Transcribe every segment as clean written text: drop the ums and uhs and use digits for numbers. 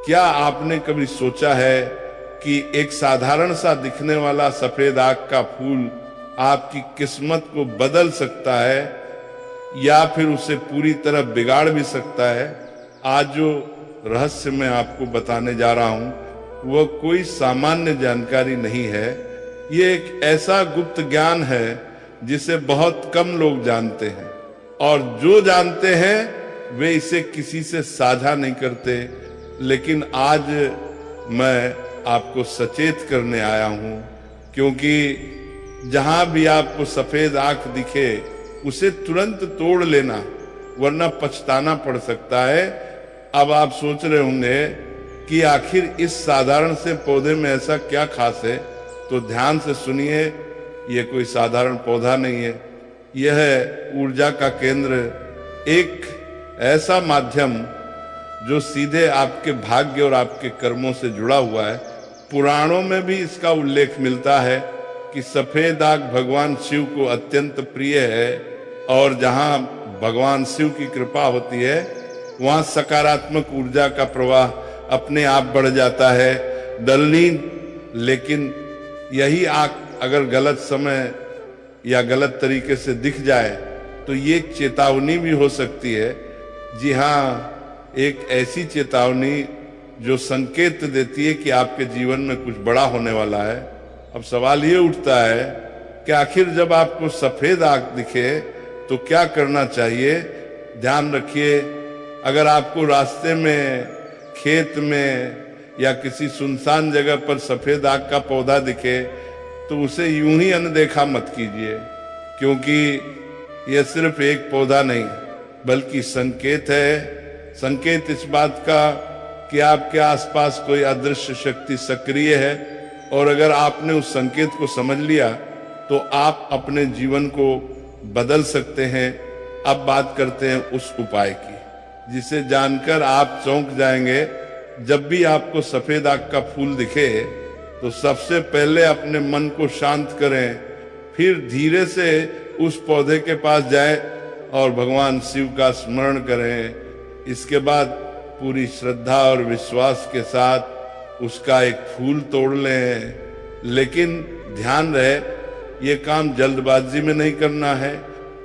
क्या आपने कभी सोचा है कि एक साधारण सा दिखने वाला सफेद आग का फूल आपकी किस्मत को बदल सकता है या फिर उसे पूरी तरह बिगाड़ भी सकता है? आज जो रहस्य मैं आपको बताने जा रहा हूं वह कोई सामान्य जानकारी नहीं है। ये एक ऐसा गुप्त ज्ञान है जिसे बहुत कम लोग जानते हैं, और जो जानते हैं वे इसे किसी से साझा नहीं करते। लेकिन आज मैं आपको सचेत करने आया हूं, क्योंकि जहां भी आपको सफेद आंख दिखे उसे तुरंत तोड़ लेना, वरना पछताना पड़ सकता है। अब आप सोच रहे होंगे कि आखिर इस साधारण से पौधे में ऐसा क्या खास है, तो ध्यान से सुनिए। यह कोई साधारण पौधा नहीं है, यह है ऊर्जा का केंद्र, एक ऐसा माध्यम जो सीधे आपके भाग्य और आपके कर्मों से जुड़ा हुआ है। पुराणों में भी इसका उल्लेख मिलता है कि सफेद आग भगवान शिव को अत्यंत प्रिय है, और जहां भगवान शिव की कृपा होती है वहां सकारात्मक ऊर्जा का प्रवाह अपने आप बढ़ जाता है। दलनी, लेकिन यही आग अगर गलत समय या गलत तरीके से दिख जाए तो ये एक चेतावनी भी हो सकती है। जी हाँ, एक ऐसी चेतावनी जो संकेत देती है कि आपके जीवन में कुछ बड़ा होने वाला है। अब सवाल ये उठता है कि आखिर जब आपको सफेद आग दिखे तो क्या करना चाहिए? ध्यान रखिए, अगर आपको रास्ते में, खेत में या किसी सुनसान जगह पर सफेद आग का पौधा दिखे तो उसे यूं ही अनदेखा मत कीजिए, क्योंकि यह सिर्फ एक पौधा नहीं बल्कि संकेत है। संकेत इस बात का कि आपके आसपास कोई अदृश्य शक्ति सक्रिय है, और अगर आपने उस संकेत को समझ लिया तो आप अपने जीवन को बदल सकते हैं। अब बात करते हैं उस उपाय की जिसे जानकर आप चौंक जाएंगे। जब भी आपको सफेद आग का फूल दिखे तो सबसे पहले अपने मन को शांत करें, फिर धीरे से उस पौधे के पास जाएं और भगवान शिव का स्मरण करें। इसके बाद पूरी श्रद्धा और विश्वास के साथ उसका एक फूल तोड़ लें। लेकिन ध्यान रहे, ये काम जल्दबाजी में नहीं करना है।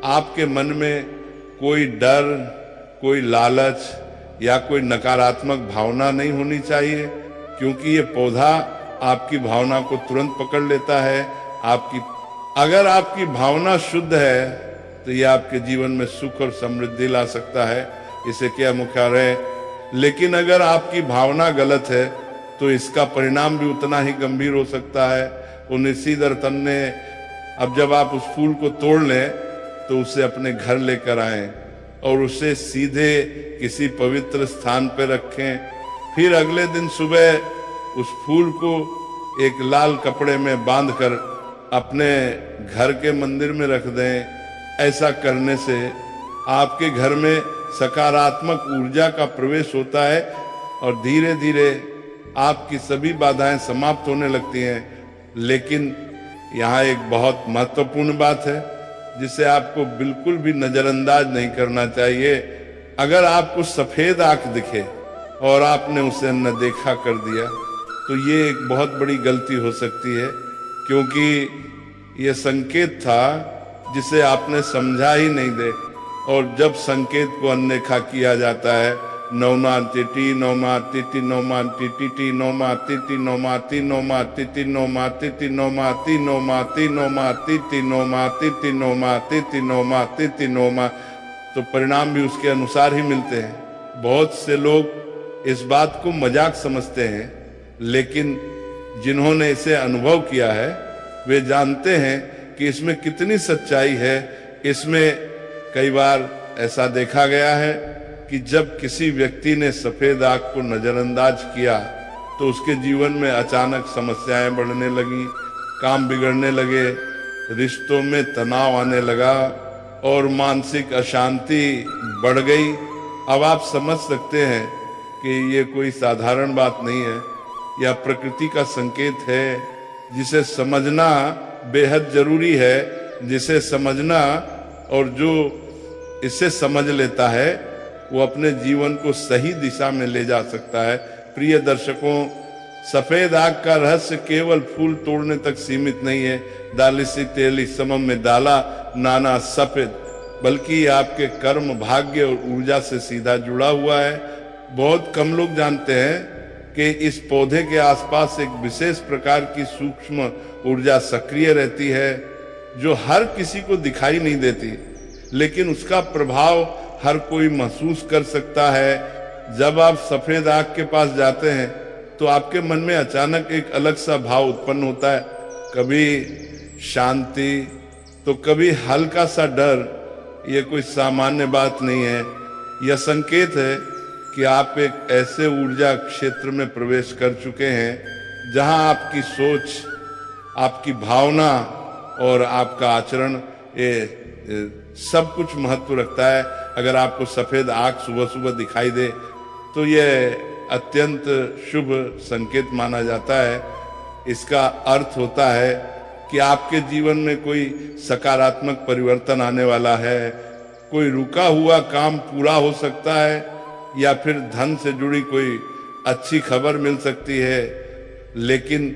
आपके मन में कोई डर, कोई लालच या कोई नकारात्मक भावना नहीं होनी चाहिए, क्योंकि ये पौधा आपकी भावना को तुरंत पकड़ लेता है। अगर आपकी भावना शुद्ध है तो ये आपके जीवन में सुख और समृद्धि ला सकता है, इसे क्या मुख्य रहे। लेकिन अगर आपकी भावना गलत है तो इसका परिणाम भी उतना ही गंभीर हो सकता है। उन्नीसीधर तन्ने, अब जब आप उस फूल को तोड़ लें तो उसे अपने घर लेकर आएं और उसे सीधे किसी पवित्र स्थान पर रखें। फिर अगले दिन सुबह उस फूल को एक लाल कपड़े में बांधकर अपने घर के मंदिर में रख दें। ऐसा करने से आपके घर में सकारात्मक ऊर्जा का प्रवेश होता है और धीरे धीरे आपकी सभी बाधाएं समाप्त होने लगती हैं। लेकिन यहाँ एक बहुत महत्वपूर्ण बात है जिसे आपको बिल्कुल भी नजरअंदाज नहीं करना चाहिए। अगर आपको सफेद आंख दिखे और आपने उसे अनदेखा कर दिया तो ये एक बहुत बड़ी गलती हो सकती है, क्योंकि ये संकेत था जिसे आपने समझा ही नहीं दे। और जब संकेत को अनदेखा किया जाता है, नौमा तिटी नौमा तिटी नौमा टिटी नौमा तिटी नौमा ती नौमा तिटी नौमा तिटी नौमा ती नौमा ती नौमा तिटी नौमा तिटी नौमा तिटी नौमा तिटी नौमा, तो परिणाम भी उसके अनुसार ही मिलते हैं। बहुत से लोग इस बात को मजाक समझते हैं, लेकिन जिन्होंने इसे अनुभव किया है वे जानते हैं कि इसमें कितनी सच्चाई है। इसमें कई बार ऐसा देखा गया है कि जब किसी व्यक्ति ने सफेद आग को नजरअंदाज किया तो उसके जीवन में अचानक समस्याएं बढ़ने लगी, काम बिगड़ने लगे, रिश्तों में तनाव आने लगा और मानसिक अशांति बढ़ गई। अब आप समझ सकते हैं कि ये कोई साधारण बात नहीं है, यह प्रकृति का संकेत है जिसे समझना बेहद जरूरी है। जिसे समझना, और जो इसे समझ लेता है वो अपने जीवन को सही दिशा में ले जा सकता है। प्रिय दर्शकों, सफेद आग का रहस्य केवल फूल तोड़ने तक सीमित नहीं है। दालिसी तेली समम में डाला नाना सफेद, बल्कि आपके कर्म, भाग्य और ऊर्जा से सीधा जुड़ा हुआ है। बहुत कम लोग जानते हैं कि इस पौधे के आसपास एक विशेष प्रकार की सूक्ष्म ऊर्जा सक्रिय रहती है जो हर किसी को दिखाई नहीं देती, लेकिन उसका प्रभाव हर कोई महसूस कर सकता है। जब आप सफेद आग के पास जाते हैं तो आपके मन में अचानक एक अलग सा भाव उत्पन्न होता है, कभी शांति तो कभी हल्का सा डर। ये कोई सामान्य बात नहीं है, यह संकेत है कि आप एक ऐसे ऊर्जा क्षेत्र में प्रवेश कर चुके हैं जहां आपकी सोच, आपकी भावना और आपका आचरण ये सब कुछ महत्व रखता है। अगर आपको सफेद आग सुबह सुबह दिखाई दे तो यह अत्यंत शुभ संकेत माना जाता है। इसका अर्थ होता है कि आपके जीवन में कोई सकारात्मक परिवर्तन आने वाला है, कोई रुका हुआ काम पूरा हो सकता है या फिर धन से जुड़ी कोई अच्छी खबर मिल सकती है। लेकिन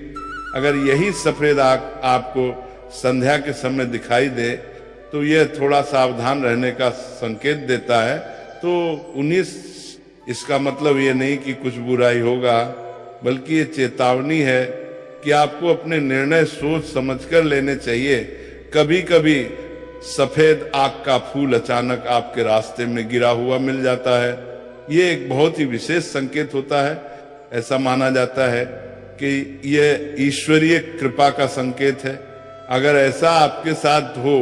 अगर यही सफेद आग आपको संध्या के समय दिखाई दे तो यह थोड़ा सावधान रहने का संकेत देता है। तो 19 इसका मतलब ये नहीं कि कुछ बुराई होगा, बल्कि ये चेतावनी है कि आपको अपने निर्णय सोच समझकर लेने चाहिए। कभी कभी सफेद आग का फूल अचानक आपके रास्ते में गिरा हुआ मिल जाता है। ये एक बहुत ही विशेष संकेत होता है। ऐसा माना जाता है कि यह ईश्वरीय कृपा का संकेत है। अगर ऐसा आपके साथ हो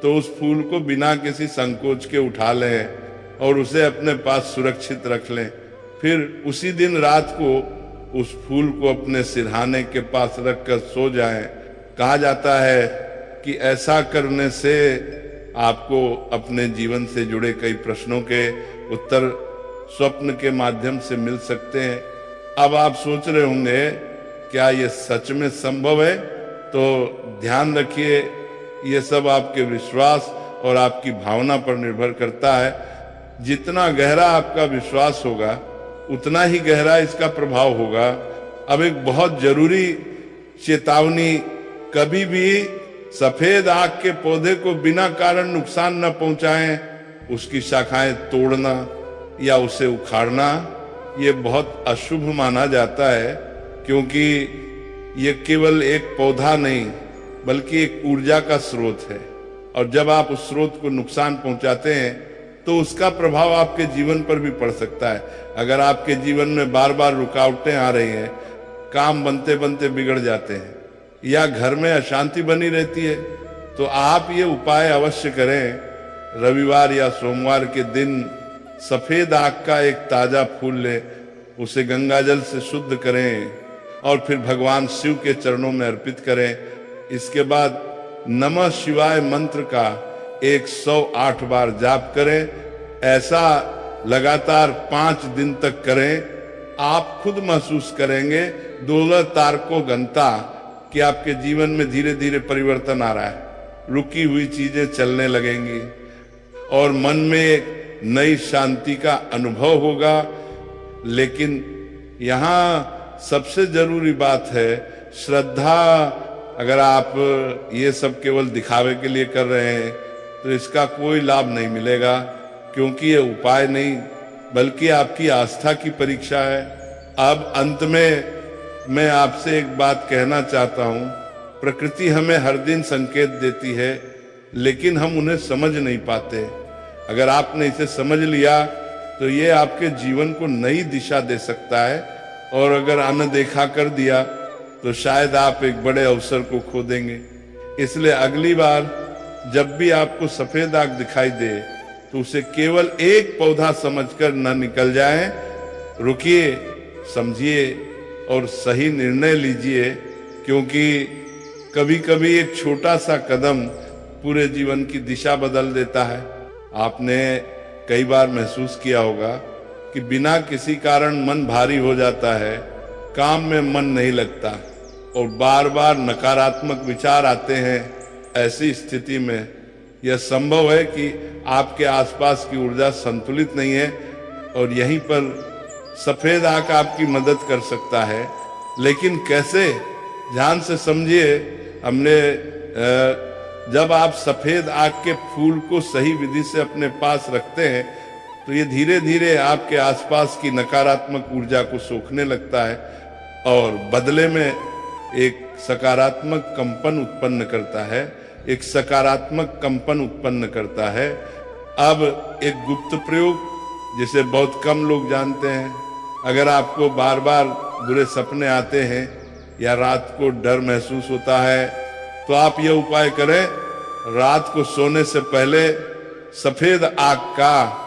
तो उस फूल को बिना किसी संकोच के उठा लें और उसे अपने पास सुरक्षित रख लें। फिर उसी दिन रात को उस फूल को अपने सिरहाने के पास रखकर सो जाएं। कहा जाता है कि ऐसा करने से आपको अपने जीवन से जुड़े कई प्रश्नों के उत्तर स्वप्न के माध्यम से मिल सकते हैं। अब आप सोच रहे होंगे क्या ये सच में संभव है? तो ध्यान रखिए, ये सब आपके विश्वास और आपकी भावना पर निर्भर करता है। जितना गहरा आपका विश्वास होगा उतना ही गहरा इसका प्रभाव होगा। अब एक बहुत जरूरी चेतावनी, कभी भी सफेद आग के पौधे को बिना कारण नुकसान न पहुंचाएं। उसकी शाखाएं तोड़ना या उसे उखाड़ना ये बहुत अशुभ माना जाता है, क्योंकि ये केवल एक पौधा नहीं बल्कि एक ऊर्जा का स्रोत है। और जब आप उस स्रोत को नुकसान पहुंचाते हैं तो उसका प्रभाव आपके जीवन पर भी पड़ सकता है। अगर आपके जीवन में बार बार रुकावटें आ रही हैं, काम बनते बनते बिगड़ जाते हैं या घर में अशांति बनी रहती है, तो आप ये उपाय अवश्य करें। रविवार या सोमवार के दिन सफेद आग का एक ताजा फूल लें, उसे गंगाजल से शुद्ध करें और फिर भगवान शिव के चरणों में अर्पित करें। इसके बाद नमः शिवाय मंत्र का 108 बार जाप करें। ऐसा लगातार 5 दिन तक करें। आप खुद महसूस करेंगे दोलह तारको घंटा कि आपके जीवन में धीरे धीरे परिवर्तन आ रहा है। रुकी हुई चीजें चलने लगेंगी और मन में एक नई शांति का अनुभव होगा। लेकिन यहाँ सबसे जरूरी बात है श्रद्धा। अगर आप ये सब केवल दिखावे के लिए कर रहे हैं तो इसका कोई लाभ नहीं मिलेगा, क्योंकि ये उपाय नहीं बल्कि आपकी आस्था की परीक्षा है। अब अंत में मैं आपसे एक बात कहना चाहता हूँ। प्रकृति हमें हर दिन संकेत देती है, लेकिन हम उन्हें समझ नहीं पाते। अगर आपने इसे समझ लिया तो ये आपके जीवन को नई दिशा दे सकता है, और अगर अनदेखा कर दिया तो शायद आप एक बड़े अवसर को खो देंगे। इसलिए अगली बार जब भी आपको सफेद आग दिखाई दे तो उसे केवल एक पौधा समझकर न निकल जाएं। रुकिए, समझिए और सही निर्णय लीजिए, क्योंकि कभी कभी एक छोटा सा कदम पूरे जीवन की दिशा बदल देता है। आपने कई बार महसूस किया होगा कि बिना किसी कारण मन भारी हो जाता है, काम में मन नहीं लगता और बार बार नकारात्मक विचार आते हैं। ऐसी स्थिति में यह संभव है कि आपके आसपास की ऊर्जा संतुलित नहीं है और यहीं पर सफेद आग आपकी मदद कर सकता है। लेकिन कैसे, ध्यान से समझिए। हमने जब आप सफेद आग के फूल को सही विधि से अपने पास रखते हैं तो ये धीरे धीरे आपके आसपास की नकारात्मक ऊर्जा को सोखने लगता है और बदले में एक सकारात्मक कंपन उत्पन्न करता है, एक सकारात्मक कंपन उत्पन्न करता है। अब एक गुप्त प्रयोग जिसे बहुत कम लोग जानते हैं, अगर आपको बार बार बुरे सपने आते हैं या रात को डर महसूस होता है तो आप यह उपाय करें, रात को सोने से पहले सफेद आग का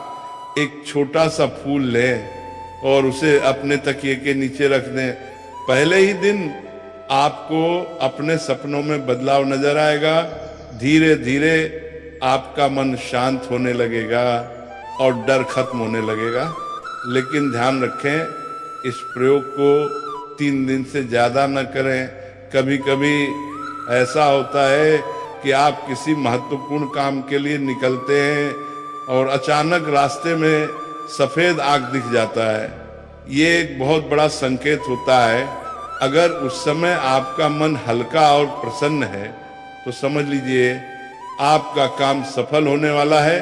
एक छोटा सा फूल लें और उसे अपने तकिए के नीचे रख दें। पहले ही दिन आपको अपने सपनों में बदलाव नजर आएगा, धीरे धीरे आपका मन शांत होने लगेगा और डर खत्म होने लगेगा। लेकिन ध्यान रखें, इस प्रयोग को 3 दिन से ज्यादा न करें। कभी कभी ऐसा होता है कि आप किसी महत्वपूर्ण काम के लिए निकलते हैं और अचानक रास्ते में सफेद आग दिख जाता है। ये एक बहुत बड़ा संकेत होता है। अगर उस समय आपका मन हल्का और प्रसन्न है तो समझ लीजिए आपका काम सफल होने वाला है।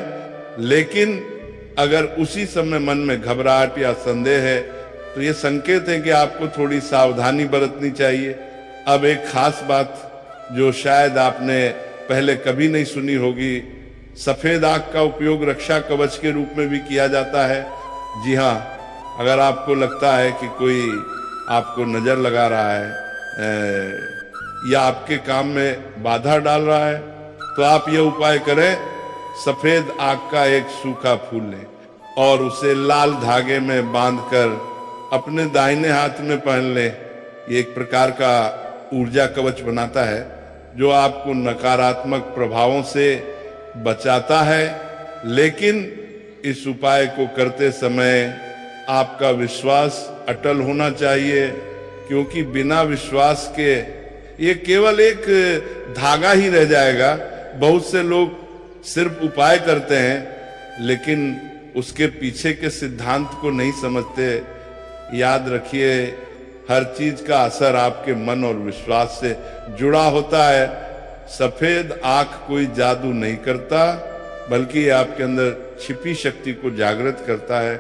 लेकिन अगर उसी समय मन में घबराहट या संदेह है तो ये संकेत है कि आपको थोड़ी सावधानी बरतनी चाहिए। अब एक खास बात जो शायद आपने पहले कभी नहीं सुनी होगी, सफेद आग का उपयोग रक्षा कवच के रूप में भी किया जाता है। जी हाँ, अगर आपको लगता है कि कोई आपको नजर लगा रहा है या आपके काम में बाधा डाल रहा है तो आप यह उपाय करें, सफेद आग का एक सूखा फूल लें और उसे लाल धागे में बांधकर अपने दाहिने हाथ में पहन लें। ये एक प्रकार का ऊर्जा कवच बनाता है जो आपको नकारात्मक प्रभावों से बचाता है। लेकिन इस उपाय को करते समय आपका विश्वास अटल होना चाहिए, क्योंकि बिना विश्वास के ये केवल एक धागा ही रह जाएगा। बहुत से लोग सिर्फ उपाय करते हैं लेकिन उसके पीछे के सिद्धांत को नहीं समझते। याद रखिए, हर चीज का असर आपके मन और विश्वास से जुड़ा होता है। सफेद आंख कोई जादू नहीं करता, बल्कि आपके अंदर छिपी शक्ति को जागृत करता है।